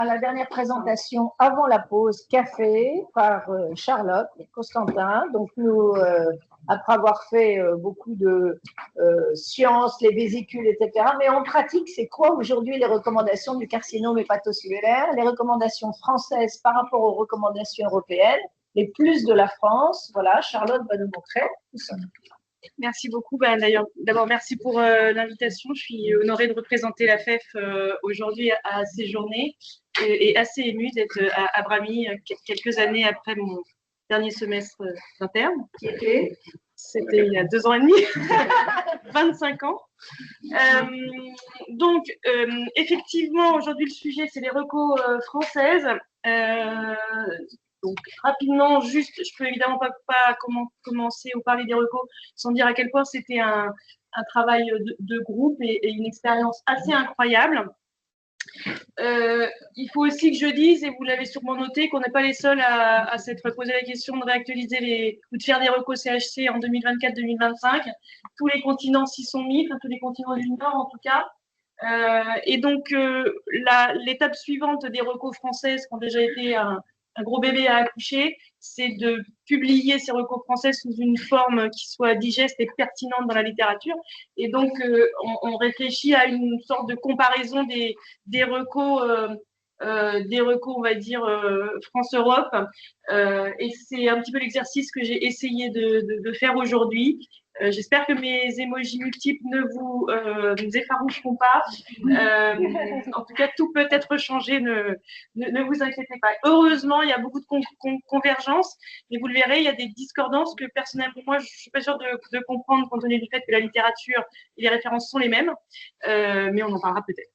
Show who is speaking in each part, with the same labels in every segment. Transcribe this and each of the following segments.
Speaker 1: À la dernière présentation avant la pause café par Charlotte et Constantin. Donc nous, après avoir fait beaucoup de sciences, les vésicules, etc. Mais en pratique, c'est quoi aujourd'hui les recommandations du carcinome hépatocellulaire, les recommandations françaises par rapport aux recommandations européennes, les plus de la France. Voilà, Charlotte va nous montrer tout ça.
Speaker 2: Merci beaucoup. D'ailleurs, d'abord, merci pour l'invitation. Je suis honorée de représenter la FEF aujourd'hui à ces journées et assez émue d'être à Bramy quelques années après mon dernier semestre d'interne. C'était il y a 2 ans et demi, 25 ans. Donc, effectivement, aujourd'hui, le sujet, c'est les recos françaises. Donc, rapidement, juste, je peux évidemment pas commencer ou parler des recos sans dire à quel point c'était un travail de groupe et une expérience assez incroyable. Il faut aussi que je dise, et vous l'avez sûrement noté, qu'on n'est pas les seuls à s'être posé la question de réactualiser ou de faire des recos CHC en 2024-2025. Tous les continents s'y sont mis, enfin, tous les continents du Nord en tout cas. Et donc, l'étape suivante des recos françaises qui ont déjà été un gros bébé à accoucher, c'est de publier ces recos françaises sous une forme qui soit digeste et pertinente dans la littérature. Et donc, on réfléchit à une sorte de comparaison des recos, on va dire, France-Europe. Et c'est un petit peu l'exercice que j'ai essayé de faire aujourd'hui. J'espère que mes émojis multiples ne vous effaroucheront pas. En tout cas, tout peut être changé, ne vous inquiétez pas. Heureusement, il y a beaucoup de convergences, mais vous le verrez, il y a des discordances que personnellement, moi, je ne suis pas sûre de comprendre compte tenu du fait que la littérature et les références sont les mêmes, mais on en parlera peut-être.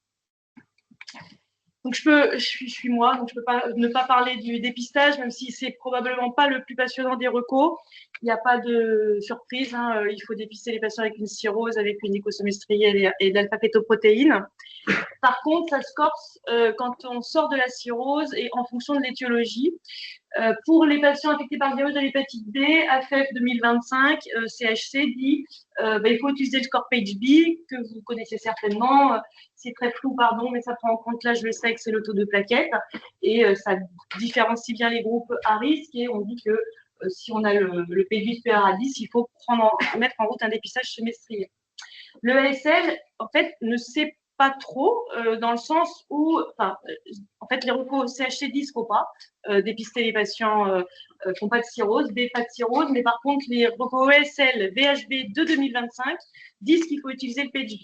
Speaker 2: Donc, je suis moi, donc je peux pas ne pas parler du dépistage, même si c'est probablement pas le plus passionnant des recos. Il n'y a pas de surprise, hein. Il faut dépister les patients avec une cirrhose, avec une glycosémestrielle et de l'alpha-fétoprotéine. Par contre, ça se corse quand on sort de la cirrhose et en fonction de l'étiologie. Pour les patients affectés par le virus de l'hépatite B, AFF 2025, CHC dit il faut utiliser le score PageB, que vous connaissez certainement. C'est très flou, pardon, mais ça prend en compte l'âge, le sexe et le taux de plaquettes. Et ça différencie bien les groupes à risque. Et on dit que si on a le PageB supérieur à 10, il faut mettre en route un dépistage semestriel. Le ASL, en fait, ne sait pas trop, dans le sens où, en fait, les recos CHC disent qu'il ne faut pas dépister les patients qui n'ont pas de cirrhose, B, pas de cirrhose, mais par contre, les recos ESL VHB de 2025 disent qu'il faut utiliser le PageB.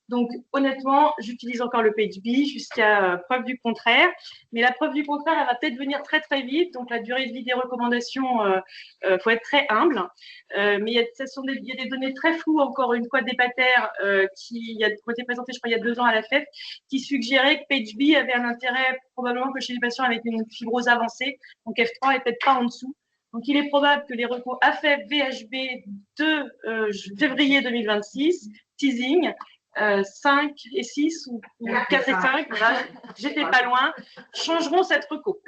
Speaker 2: Donc, honnêtement, j'utilise encore le PageB jusqu'à preuve du contraire. Mais la preuve du contraire, elle va peut-être venir très, très vite. Donc, la durée de vie des recommandations, faut être très humble. Mais il y a des données très floues, encore une fois, d'hépatères qui ont été présentées, je crois, il y a 2 ans à la FEF, qui suggéraient que PageB avait un intérêt probablement que chez les patients avec une fibrose avancée, donc F3 et peut-être pas en dessous. Donc, il est probable que les recos AFF VHB de février 2026, teasing, 5 et 6 ou 4 et 5, voilà, j'étais pas loin, changeront cette reco.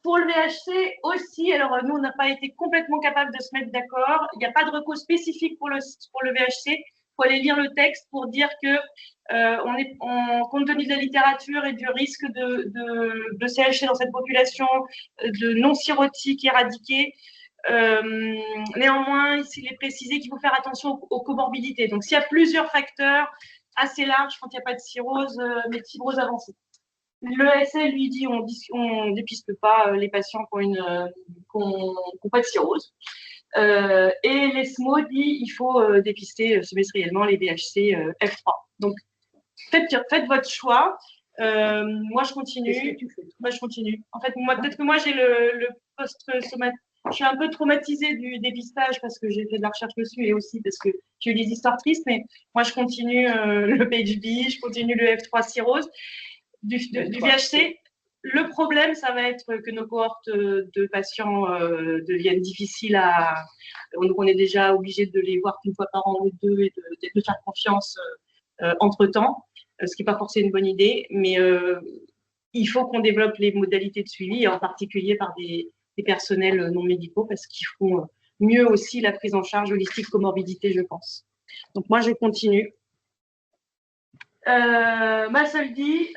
Speaker 2: Pour le VHC aussi, alors nous, on n'a pas été complètement capable de se mettre d'accord. Il n'y a pas de reco spécifique pour le VHC. Il faut aller lire le texte pour dire que compte tenu de la littérature et du risque de CHC dans cette population, de non-cirrhotiques éradiqués, néanmoins, il est précisé qu'il faut faire attention aux comorbidités. Donc, s'il y a plusieurs facteurs assez larges, quand il n'y a pas de cirrhose, mais de fibrose avancée. L'ESL lui dit on dépiste pas les patients qui n'ont pas de cirrhose. Et l'ESMO dit il faut dépister semestriellement les BHC F3. Donc, faites votre choix. Moi, je continue. Moi, je continue. En fait, peut-être que moi, j'ai le post-somatique. Je suis un peu traumatisée du dépistage parce que j'ai fait de la recherche dessus et aussi parce que j'ai eu des histoires tristes. Mais moi, je continue le PageB, je continue le F3 cirrhose du VHC. Le problème, ça va être que nos cohortes de patients deviennent difficiles à. Donc, on est déjà obligé de les voir qu'une fois par an ou deux et de faire confiance entre-temps, ce qui n'est pas forcément une bonne idée. Mais il faut qu'on développe les modalités de suivi, en particulier par des personnels non médicaux, parce qu'ils font mieux aussi la prise en charge holistique comorbidité, je pense. Donc, moi, je continue. Masoldi,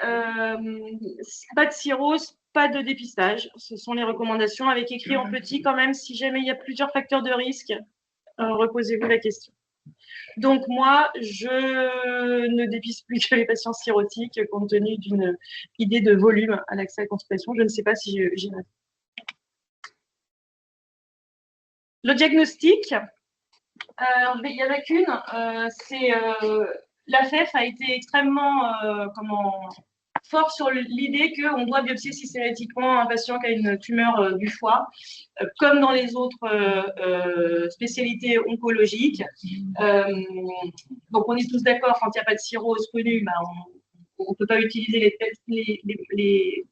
Speaker 2: pas de cirrhose, pas de dépistage. Ce sont les recommandations avec écrit en petit quand même, si jamais il y a plusieurs facteurs de risque, reposez-vous la question. Donc moi, je ne dépiste plus que les patients cirrhotiques compte tenu d'une idée de volume à l'accès à la consultation. Je ne sais pas si j'y réponds. Le diagnostic, il n'y en a qu'une, c'est l'AFEF a été extrêmement fort sur l'idée qu'on doit biopsier systématiquement un patient qui a une tumeur du foie, comme dans les autres spécialités oncologiques. Donc on est tous d'accord, quand il n'y a pas de cirrhose connue, on ne peut pas utiliser les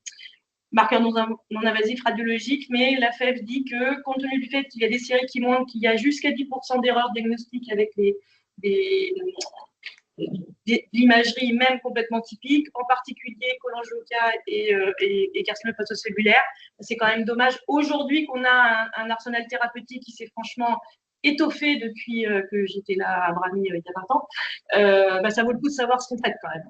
Speaker 2: marqueurs non invasifs radiologiques, mais la FEF dit que, compte tenu du fait qu'il y a des séries qui montrent qu'il y a jusqu'à 10% d'erreurs diagnostiques avec l'imagerie même complètement typique, en particulier cholangioca et carcinome hépatocellulaire. C'est quand même dommage aujourd'hui qu'on a un arsenal thérapeutique qui s'est franchement étoffé depuis que j'étais là à Brami il y a 20 ans. Ça vaut le coup de savoir ce qu'on traite quand même.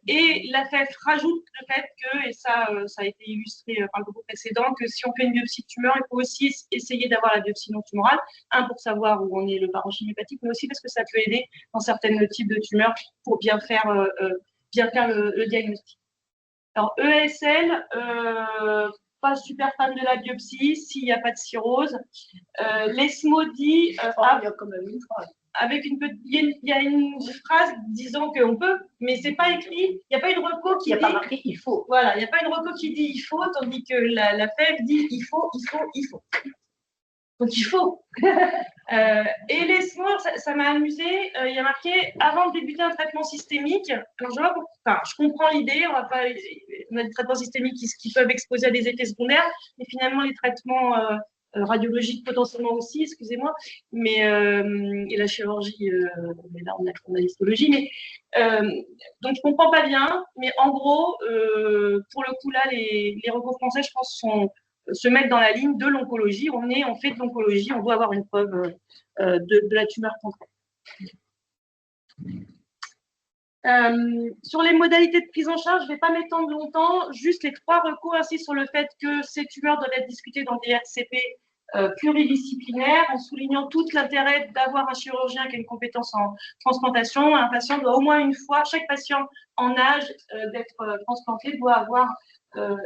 Speaker 2: Et la FEF rajoute le fait que, et ça a été illustré par le groupe précédent, que si on fait une biopsie de tumeur, il faut aussi essayer d'avoir la biopsie non tumorale, pour savoir où on est le parenchyme hépatique, mais aussi parce que ça peut aider dans certains types de tumeurs pour bien faire le diagnostic. Alors ESL, pas super fan de la biopsie s'il n'y a pas de cirrhose. L'ESMO dit
Speaker 1: il y a quand même une phrase.
Speaker 2: Il y a une phrase disant qu'on peut, mais c'est pas écrit. Il n'y a pas une reco qui dit.
Speaker 1: Il n'y a pas marqué il faut.
Speaker 2: Voilà, il n'y a pas une reco qui dit il faut, tandis que la FEF dit il faut. Donc il faut. Et les SMOR, ça m'a amusé. Il y a marqué avant de débuter un traitement systémique. Alors, je comprends l'idée. On a des traitements systémiques qui peuvent exposer à des effets secondaires, mais finalement les traitements radiologiques potentiellement aussi, excusez-moi, mais et la chirurgie, mais là on a l'histologie, mais donc je comprends pas bien, mais en gros, pour le coup là, les recours français, je pense, se mettent dans la ligne de l'oncologie. On fait de l'oncologie, on doit avoir une preuve de la tumeur contraire. Sur les modalités de prise en charge, je ne vais pas m'étendre longtemps, juste les 3 recours insistent sur le fait que ces tumeurs doivent être discutées dans des RCP pluridisciplinaires, en soulignant tout l'intérêt d'avoir un chirurgien qui a une compétence en transplantation. Un patient doit au moins une fois, chaque patient en âge d'être transplanté doit avoir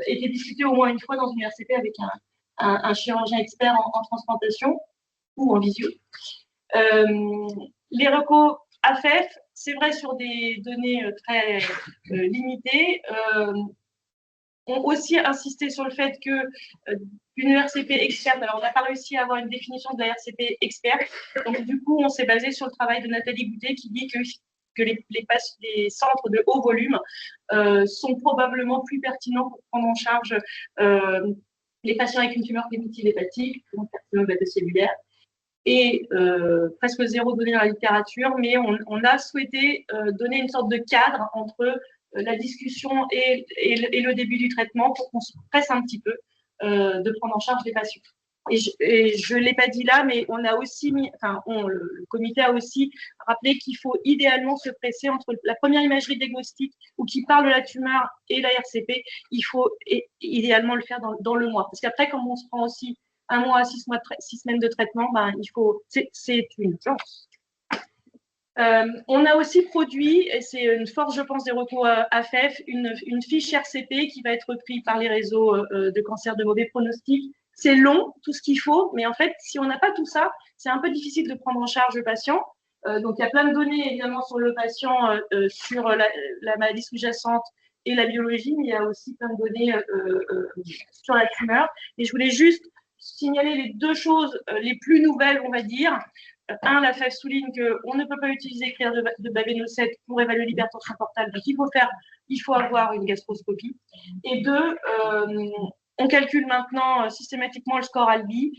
Speaker 2: été discuté au moins une fois dans une RCP avec un chirurgien expert en transplantation ou en visio. Les recours AFEF, c'est vrai sur des données très limitées, ont aussi insisté sur le fait que une RCP experte, alors on n'a pas réussi à avoir une définition de la RCP experte, donc du coup on s'est basé sur le travail de Nathalie Goudet qui dit que les centres de haut volume sont probablement plus pertinents pour prendre en charge les patients avec une tumeur primitive hépatique, donc carcinome hépatocellulaire, et presque zéro donné dans la littérature, mais on a souhaité donner une sorte de cadre entre la discussion et le début du traitement pour qu'on se presse un petit peu de prendre en charge les patients. Et je ne l'ai pas dit là, mais on a aussi le comité a aussi rappelé qu'il faut idéalement se presser entre la première imagerie diagnostique ou qui parle de la tumeur et la RCP. Il faut idéalement le faire dans le mois. Parce qu'après, comme on se prend aussi 1 mois à 6 semaines de traitement, c'est une urgence. On a aussi produit, et c'est une force, je pense, des recours AFEF, une fiche RCP qui va être prise par les réseaux de cancer de mauvais pronostic. C'est long, tout ce qu'il faut, mais en fait, si on n'a pas tout ça, c'est un peu difficile de prendre en charge le patient. Donc, il y a plein de données, évidemment, sur le patient, sur la maladie sous-jacente et la biologie, mais il y a aussi plein de données sur la tumeur. Et je voulais juste signaler les 2 choses les plus nouvelles, on va dire. La FEF souligne qu'on ne peut pas utiliser écrire de Babéno-7 pour évaluer l'hypertension portale, donc il faut avoir une gastroscopie. Et 2, on calcule maintenant systématiquement le score ALBI,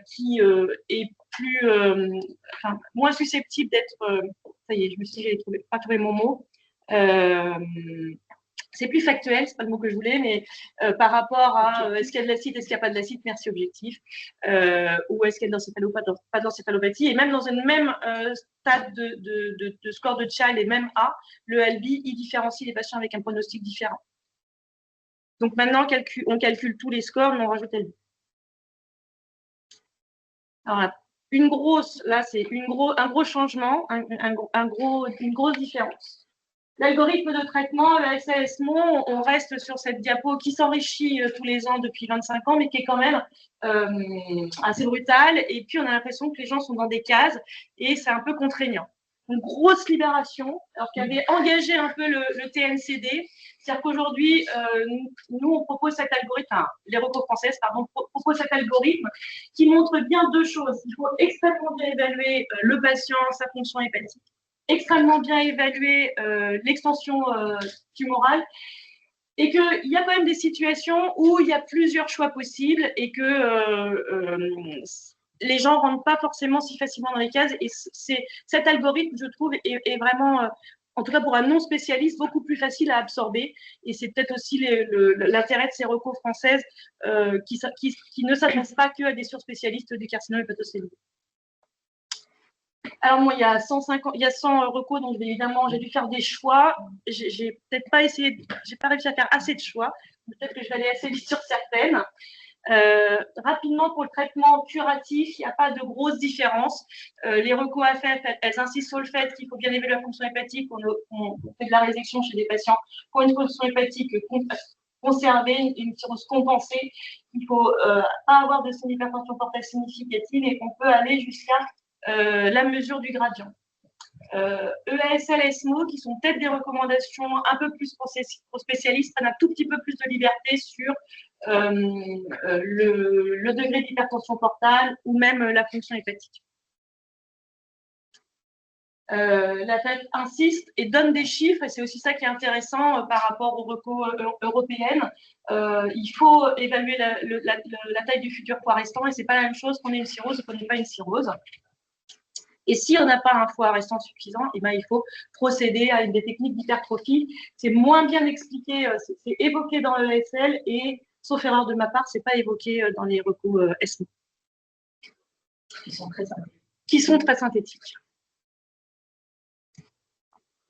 Speaker 2: qui est moins susceptible d'être, ça y est, j'ai pas trouvé mon mot, C'est plus factuel, c'est pas le mot que je voulais, mais par rapport à est-ce qu'il y a de l'acide, est-ce qu'il n'y a pas de l'acide, merci objectif, ou est-ce qu'il y a de pas d'encéphalopathie, et même dans une même stade de score de Child et même A, le LB, il différencie les patients avec un pronostic différent. Donc maintenant, on calcule tous les scores, mais on rajoute LB. Alors, là, c'est un gros changement, une grosse différence. L'algorithme de traitement, le SLSMO, on reste sur cette diapo qui s'enrichit tous les ans depuis 25 ans, mais qui est quand même assez brutale. Et puis, on a l'impression que les gens sont dans des cases et c'est un peu contraignant. Une grosse libération, alors qu'il avait engagé un peu le TNCD. C'est-à-dire qu'aujourd'hui, nous, on propose cet algorithme, enfin, les recours françaises, pardon, proposent cet algorithme qui montre bien deux choses. Il faut extrêmement bien évaluer le patient, sa fonction hépatique, extrêmement bien évaluer l'extension tumorale, et qu'il y a quand même des situations où il y a plusieurs choix possibles et que les gens ne rentrent pas forcément si facilement dans les cases. Et cet algorithme, je trouve, est vraiment, en tout cas pour un non-spécialiste, beaucoup plus facile à absorber. Et c'est peut-être aussi l'intérêt de ces recours françaises qui ne s'adressent pas qu'à des surspécialistes du carcinome hépatocellulaire. Alors moi, il y a 100 recours, donc évidemment, j'ai dû faire des choix. J'ai peut-être pas j'ai pas réussi à faire assez de choix. Peut-être que je vais aller assez vite sur certaines. Rapidement, pour le traitement curatif, il n'y a pas de grosse différence. Les recours AFF, elles insistent sur le fait qu'il faut bien évaluer la fonction hépatique. On fait de la résection chez des patients qui ont une fonction hépatique conservée, une cirrhose compensée. Il ne faut pas avoir de signe d'hypertension portale significative et on peut aller jusqu'à la mesure du gradient. EASL, ESMO, qui sont peut-être des recommandations un peu plus pour spécialistes, prennent un tout petit peu plus de liberté sur le degré d'hypertension portale ou même la fonction hépatique. La FEF insiste et donne des chiffres, et c'est aussi ça qui est intéressant par rapport aux recours européennes. Il faut évaluer la taille du futur foie restant, et ce n'est pas la même chose qu'on ait une cirrhose ou qu'on n'ait pas une cirrhose. Et si on n'a pas un foie restant suffisant, eh ben, il faut procéder à des techniques d'hypertrophie. C'est moins bien expliqué, c'est évoqué dans l'ESL et, sauf erreur de ma part, ce n'est pas évoqué dans les recours ESMO. Qui sont très synthétiques.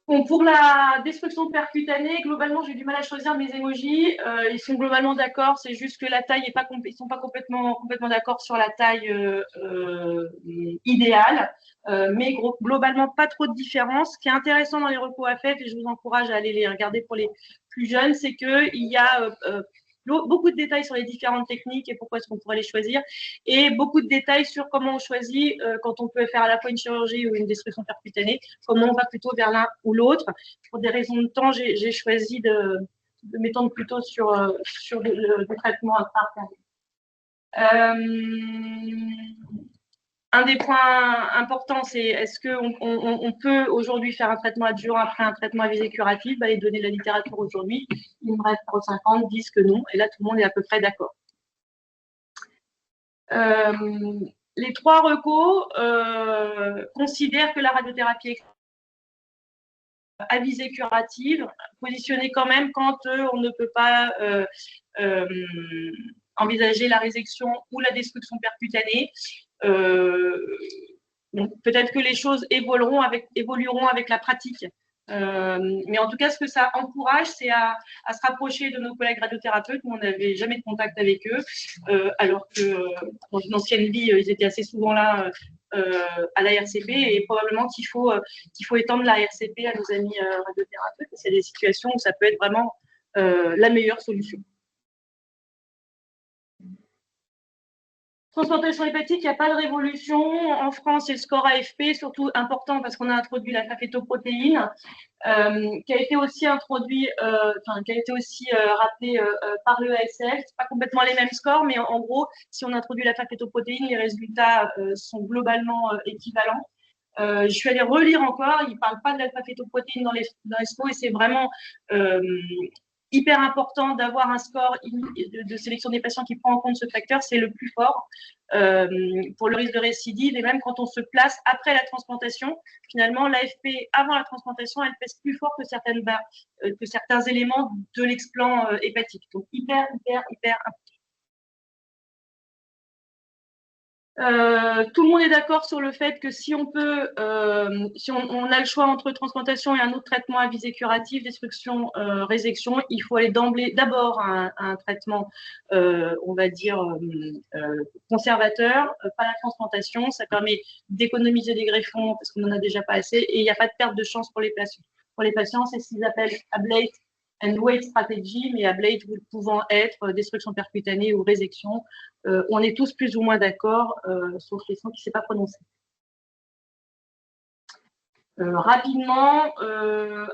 Speaker 2: Bon, pour la destruction percutanée, globalement, j'ai du mal à choisir mes émojis. Ils sont globalement d'accord, c'est juste que la taille est pas, ils sont pas complètement d'accord sur la taille idéale, mais globalement pas trop de différence. Ce qui est intéressant dans les recours AFF, et je vous encourage à aller les regarder pour les plus jeunes, c'est qu'il y a beaucoup de détails sur les différentes techniques et pourquoi est-ce qu'on pourrait les choisir, et beaucoup de détails sur comment on choisit quand on peut faire à la fois une chirurgie ou une destruction percutanée, comment on va plutôt vers l'un ou l'autre. Pour des raisons de temps, j'ai choisi de m'étendre plutôt sur le traitement intra-artériel. Un des points importants, c'est est-ce qu'on peut aujourd'hui faire un traitement adjuvant après un traitement à visée curative? Les données de la littérature aujourd'hui, il me reste 50 disent que non, et là tout le monde est à peu près d'accord. Les trois recos considèrent que la radiothérapie à visée curative, positionnée quand même quand on ne peut pas envisager la résection ou la destruction percutanée. Peut-être que les choses évolueront avec la pratique. Mais en tout cas, ce que ça encourage, c'est à se rapprocher de nos collègues radiothérapeutes. Nous, on n'avait jamais de contact avec eux, alors que dans une ancienne vie, ils étaient assez souvent là à la RCP, et probablement qu'il faut étendre la RCP à nos amis radiothérapeutes. C'est des situations où ça peut être vraiment la meilleure solution. Transplantation hépatique, il n'y a pas de révolution. En France, c'est le score AFP, surtout important parce qu'on a introduit la fafétoprotéine, qui a été aussi introduit, qui a été aussi rappelé par l'EASL. Ce pas complètement les mêmes scores, mais en gros, si on introduit la fafétoprotéine, les résultats sont globalement équivalents. Je suis allée relire encore, ils ne parlent pas de l'alpha-fétoprotéine dans l'ESMO, et c'est vraiment hyper important d'avoir un score de sélection des patients qui prend en compte ce facteur, c'est le plus fort pour le risque de récidive. Et même quand on se place après la transplantation, finalement, l'AFP avant la transplantation, elle pèse plus fort que certains éléments de l'explant hépatique. Donc, hyper important. Tout le monde est d'accord sur le fait que si on peut, si on a le choix entre transplantation et un autre traitement à visée curative, destruction, résection, il faut aller d'abord à un traitement, on va dire, conservateur, pas la transplantation. Ça permet d'économiser des greffons parce qu'on n'en a déjà pas assez et il n'y a pas de perte de chance pour les patients. Pour les patients, c'est ce qu'ils appellent ablate and wait stratégie, mais ablate pouvant être destruction percutanée ou résection. On est tous plus ou moins d'accord, sauf les sons qui ne s'est pas prononcé. Rapidement,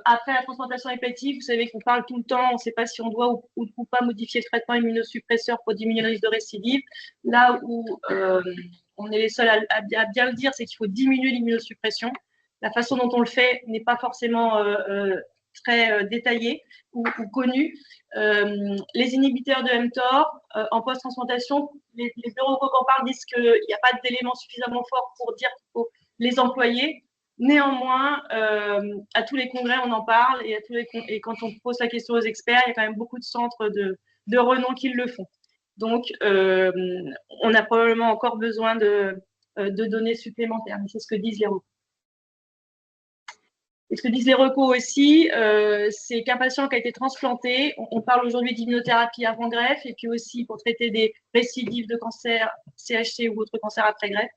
Speaker 2: après la transplantation hépatique, vous savez qu'on parle tout le temps, on ne sait pas si on doit ou pas modifier le traitement immunosuppresseur pour diminuer le risque de récidive. Là où on est les seuls à bien le dire, c'est qu'il faut diminuer l'immunosuppression. La façon dont on le fait n'est pas forcément très détaillée ou connue. Les inhibiteurs de mTOR, en post-transplantation, les bureaux qu'on parle disent qu'il n'y a pas d'éléments suffisamment forts pour dire qu'il faut les employer. Néanmoins, à tous les congrès, on en parle et quand on pose la question aux experts, il y a quand même beaucoup de centres de renom qui le font. Donc, on a probablement encore besoin de données supplémentaires, mais c'est ce que disent les recos. Et ce que disent les recos aussi, c'est qu'un patient qui a été transplanté, on parle aujourd'hui d'immunothérapie avant greffe et puis aussi pour traiter des récidives de cancer, CHC ou autres cancers après greffe.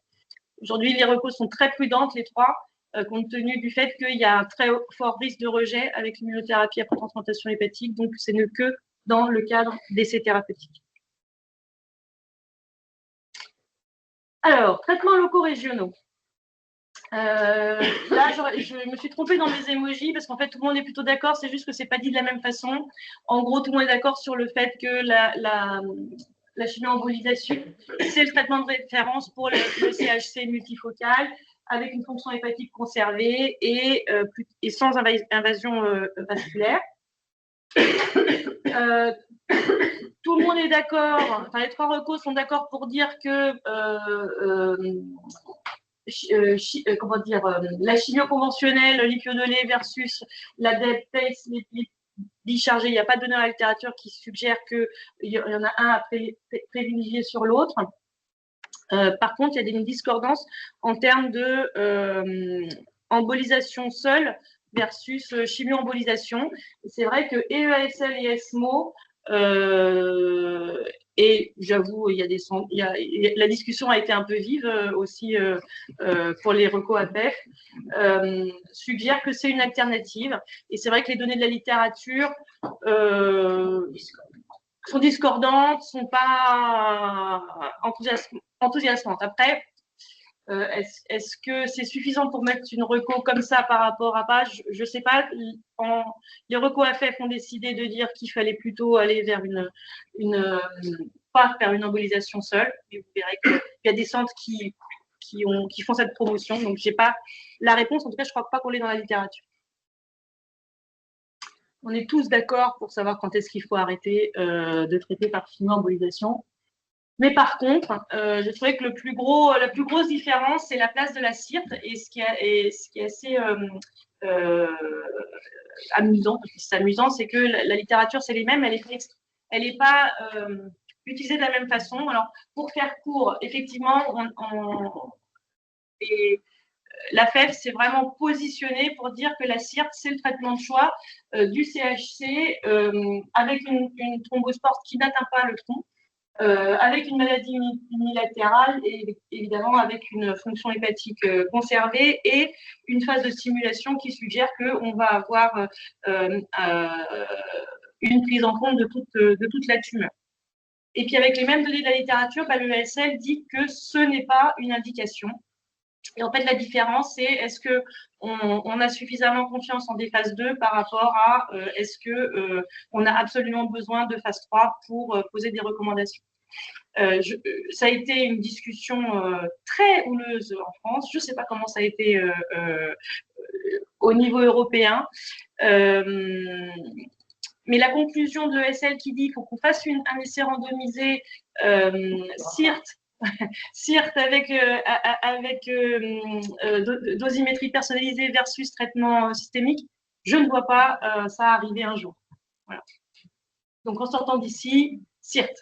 Speaker 2: Aujourd'hui, les recos sont très prudentes, les trois, compte tenu du fait qu'il y a un très fort risque de rejet avec l'immunothérapie après transplantation hépatique, donc c'est ne que dans le cadre d'essais thérapeutiques. Alors, traitements locaux régionaux. Là, je me suis trompée dans mes émojis parce qu'en fait, tout le monde est plutôt d'accord, c'est juste que c'est pas dit de la même façon. En gros, tout le monde est d'accord sur le fait que la chimio-embolisation, c'est le traitement de référence pour le CHC multifocal avec une fonction hépatique conservée et sans invasion vasculaire. Tout le monde est d'accord, enfin les trois recos sont d'accord pour dire que la chimio conventionnelle, lipidolée versus la DEP-PACE, bichargée, il n'y a pas de données dans la littérature qui suggère qu'il y en a un à privilégier sur l'autre. Par contre, il y a des discordances en termes de embolisation seule versus chimio-embolisation. C'est vrai que EASL et ESMO, et j'avoue, la discussion a été un peu vive aussi pour les recos APEF, suggèrent que c'est une alternative. Et c'est vrai que les données de la littérature sont discordantes, sont pas enthousiasmantes. Après, est-ce que c'est suffisant pour mettre une reco comme ça par rapport à pas? Je ne sais pas. Les recos AFF ont décidé de dire qu'il fallait plutôt aller vers pas faire une embolisation seule. Et vous verrez qu'il y a des centres qui font cette promotion. Donc, je n'ai pas la réponse. En tout cas, je ne crois pas qu'on l'ait dans la littérature. On est tous d'accord pour savoir quand est-ce qu'il faut arrêter de traiter par chimio-embolisation. Mais par contre, je trouvais que la plus grosse différence, c'est la place de la CIRT et ce qui est assez amusant, parce que c'est amusant, c'est que la littérature, c'est les mêmes, elle n'est pas utilisée de la même façon. Alors, pour faire court, effectivement, la FEF s'est vraiment positionnée pour dire que la CIRT, c'est le traitement de choix du CHC avec une thrombose forte qui n'atteint pas le tronc. Avec une maladie unilatérale et évidemment avec une fonction hépatique conservée et une phase de stimulation qui suggère qu'on va avoir une prise en compte de toute la tumeur. Et puis avec les mêmes données de la littérature, le EASL dit que ce n'est pas une indication. Et en fait, la différence, c'est est-ce qu'on a suffisamment confiance en des phases 2 par rapport à est-ce qu'on a absolument besoin de phase 3 pour poser des recommandations. Ça a été une discussion très houleuse en France. Je ne sais pas comment ça a été Mais la conclusion de l'ESL qui dit qu'il faut qu'on fasse un essai randomisé CIRT avec dosimétrie personnalisée versus traitement systémique, je ne vois pas ça arriver un jour. Voilà. Donc, en sortant d'ici, CIRT.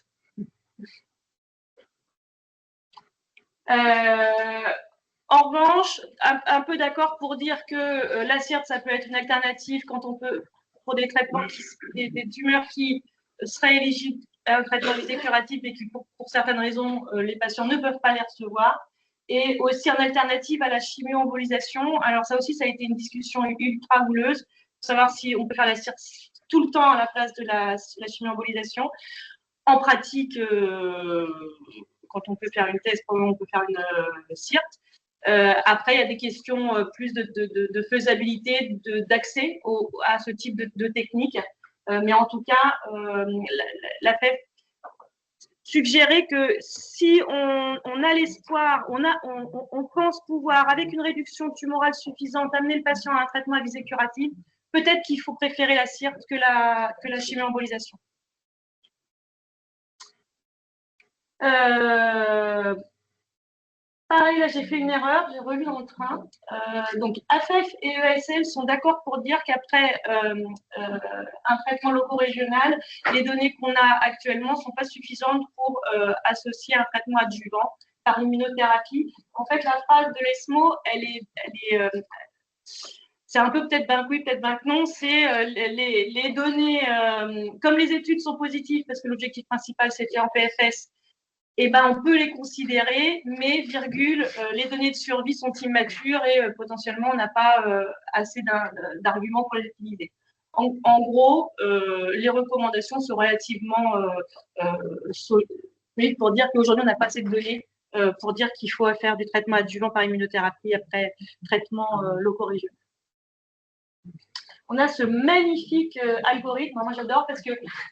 Speaker 2: En revanche, un peu d'accord pour dire que la CIRT, ça peut être une alternative quand on peut, pour des traitements, des tumeurs qui seraient éligibles à un traitement visé curatif et qui, pour certaines raisons, les patients ne peuvent pas les recevoir. Et aussi en alternative à la chimio-embolisation. Alors ça aussi, ça a été une discussion ultra houleuse, pour savoir si on peut faire la CIRT tout le temps à la place de la chimio-embolisation. En pratique, quand on peut faire une thèse, on peut faire une CIRT. Après, il y a des questions plus de faisabilité, d'accès à ce type de technique. Mais en tout cas, la FEF suggérait que si on a l'espoir, on pense pouvoir, avec une réduction tumorale suffisante, amener le patient à un traitement à visée curative, peut-être qu'il faut préférer la CIRT que la chimio-embolisation. Pareil, là, j'ai fait une erreur, j'ai relu dans le train. Donc, AFEF et ESL sont d'accord pour dire qu'après un traitement loco-régional, les données qu'on a actuellement ne sont pas suffisantes pour associer un traitement adjuvant par immunothérapie. En fait, la phrase de l'ESMO, c'est un peu peut-être ben oui, peut-être ben non, c'est les données, comme les études sont positives, parce que l'objectif principal, c'était en PFS, eh ben, on peut les considérer, mais, virgule, les données de survie sont immatures et potentiellement, on n'a pas assez d'arguments pour les utiliser. En gros, les recommandations sont relativement solides pour dire qu'aujourd'hui, on n'a pas assez de données pour dire qu'il faut faire du traitement adjuvant par immunothérapie après traitement loco-régional. On a ce magnifique algorithme, moi j'adore parce que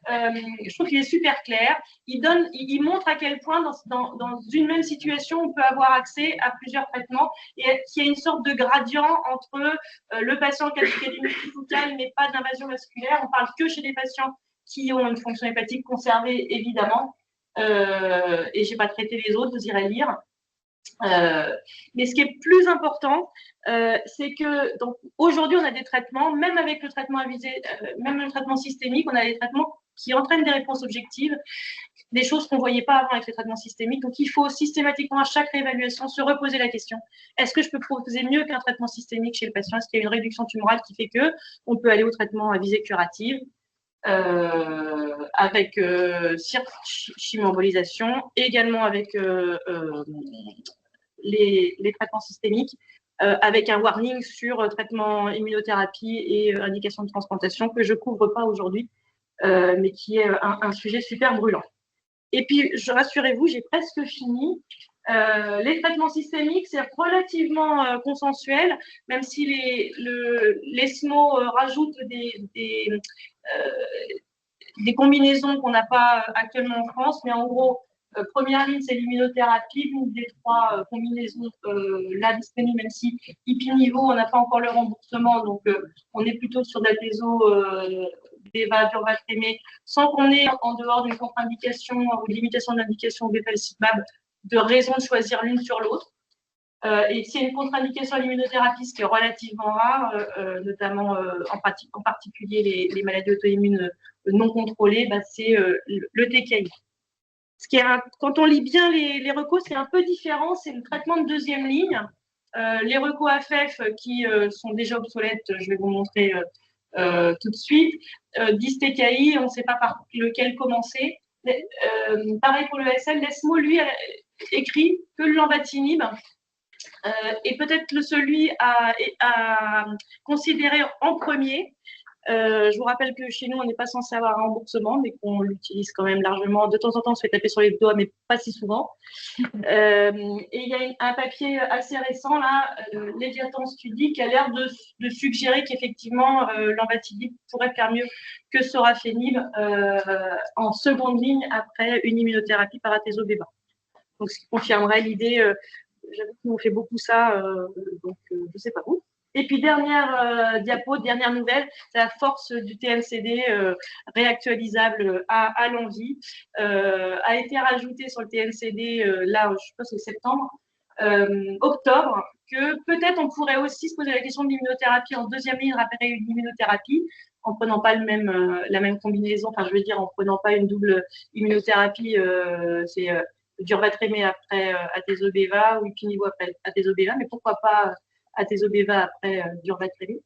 Speaker 2: je trouve qu'il est super clair. Il montre à quel point dans une même situation, on peut avoir accès à plusieurs traitements et qu'il y a une sorte de gradient entre le patient qui a du multifocale mais pas d'invasion vasculaire. On parle que chez des patients qui ont une fonction hépatique conservée, évidemment. Et je n'ai pas traité les autres, vous irez lire. Mais ce qui est plus important, c'est que aujourd'hui, on a des traitements, même avec le traitement avisé, même le traitement systémique, on a des traitements qui entraînent des réponses objectives, des choses qu'on ne voyait pas avant avec les traitements systémiques. Donc, il faut systématiquement, à chaque réévaluation, se reposer la question, est-ce que je peux proposer mieux qu'un traitement systémique chez le patient? Est-ce qu'il y a une réduction tumorale qui fait qu'on peut aller au traitement à visée curative avec chimio-embolisation, également avec les traitements systémiques, avec un warning sur traitement immunothérapie et indication de transplantation que je ne couvre pas aujourd'hui, mais qui est un sujet super brûlant. Et puis, rassurez-vous, j'ai presque fini. Les traitements systémiques, c'est relativement consensuel, même si l'ESMO rajoute des combinaisons qu'on n'a pas actuellement en France, mais en gros, première ligne, c'est l'immunothérapie, l'une des trois combinaisons là disponibles, même si Ipi-Nivo, on n'a pas encore le remboursement, donc on est plutôt sur d'Atezo, Beva, Durvaltrémé, sans qu'on ait en dehors d'une contre-indication ou de limitation d'indication bevacizumab de raison de choisir l'une sur l'autre. Et s'il y a une contre-indication à l'immunothérapie, ce qui est relativement rare, notamment en particulier les maladies auto-immunes non contrôlées, bah, c'est le TKI. Quand on lit bien les recos, c'est un peu différent, c'est le traitement de deuxième ligne. Les recos AFEF qui sont déjà obsolètes, je vais vous montrer tout de suite. 10 TKI, on ne sait pas par lequel commencer. Pareil pour le SL, l'ESMO, lui, écrit que le lenvatinib est peut-être celui à considérer en premier. Je vous rappelle que chez nous, on n'est pas censé avoir un remboursement, mais qu'on l'utilise quand même largement. De temps en temps, on se fait taper sur les doigts, mais pas si souvent. Et il y a un papier assez récent, là, Léviathan Study, qui a l'air de suggérer qu'effectivement, l'envatinib pourrait faire mieux que sorafenib en seconde ligne après une immunothérapie par atezo-beva. Donc, ce qui confirmerait l'idée, j'avoue que nous, on fait beaucoup ça, donc je ne sais pas où. Et puis, dernière diapo, dernière nouvelle, c'est la force du TNCD réactualisable à l'envie. A été rajouté sur le TNCD, là, je pense que c'est septembre, octobre, que peut-être on pourrait aussi se poser la question de l'immunothérapie en deuxième ligne après une immunothérapie, en prenant pas la même combinaison, enfin, je veux dire, en prenant pas une double immunothérapie, c'est durvaltrémé après atezolizumab ou ipilimumab après atezolizumab, mais pourquoi pas atezolizumab après durvaltrémé.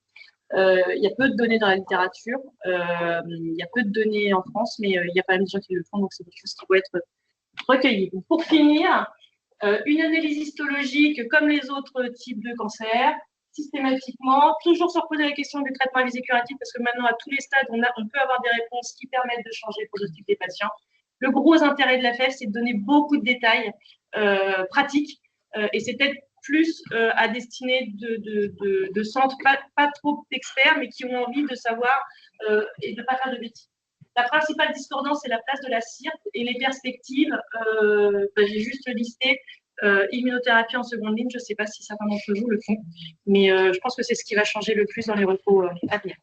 Speaker 2: Il y a peu de données dans la littérature, il y a peu de données en France, mais il y a pas mal de gens qui le font, donc c'est quelque chose qui doit être recueilli. Donc, pour finir, une analyse histologique comme les autres types de cancers, systématiquement, toujours se reposer la question du traitement à visée curative, parce que maintenant, à tous les stades, on peut avoir des réponses qui permettent de changer le pronostic des patients. Le gros intérêt de la FEF, c'est de donner beaucoup de détails pratiques, et c'est peut-être plus à destinée de centres pas trop d'experts, mais qui ont envie de savoir et de ne pas faire de bêtises. La principale discordance, c'est la place de la CIRP et les perspectives. J'ai juste listé immunothérapie en seconde ligne. Je ne sais pas si certains d'entre vous le font, mais je pense que c'est ce qui va changer le plus dans les repos à venir.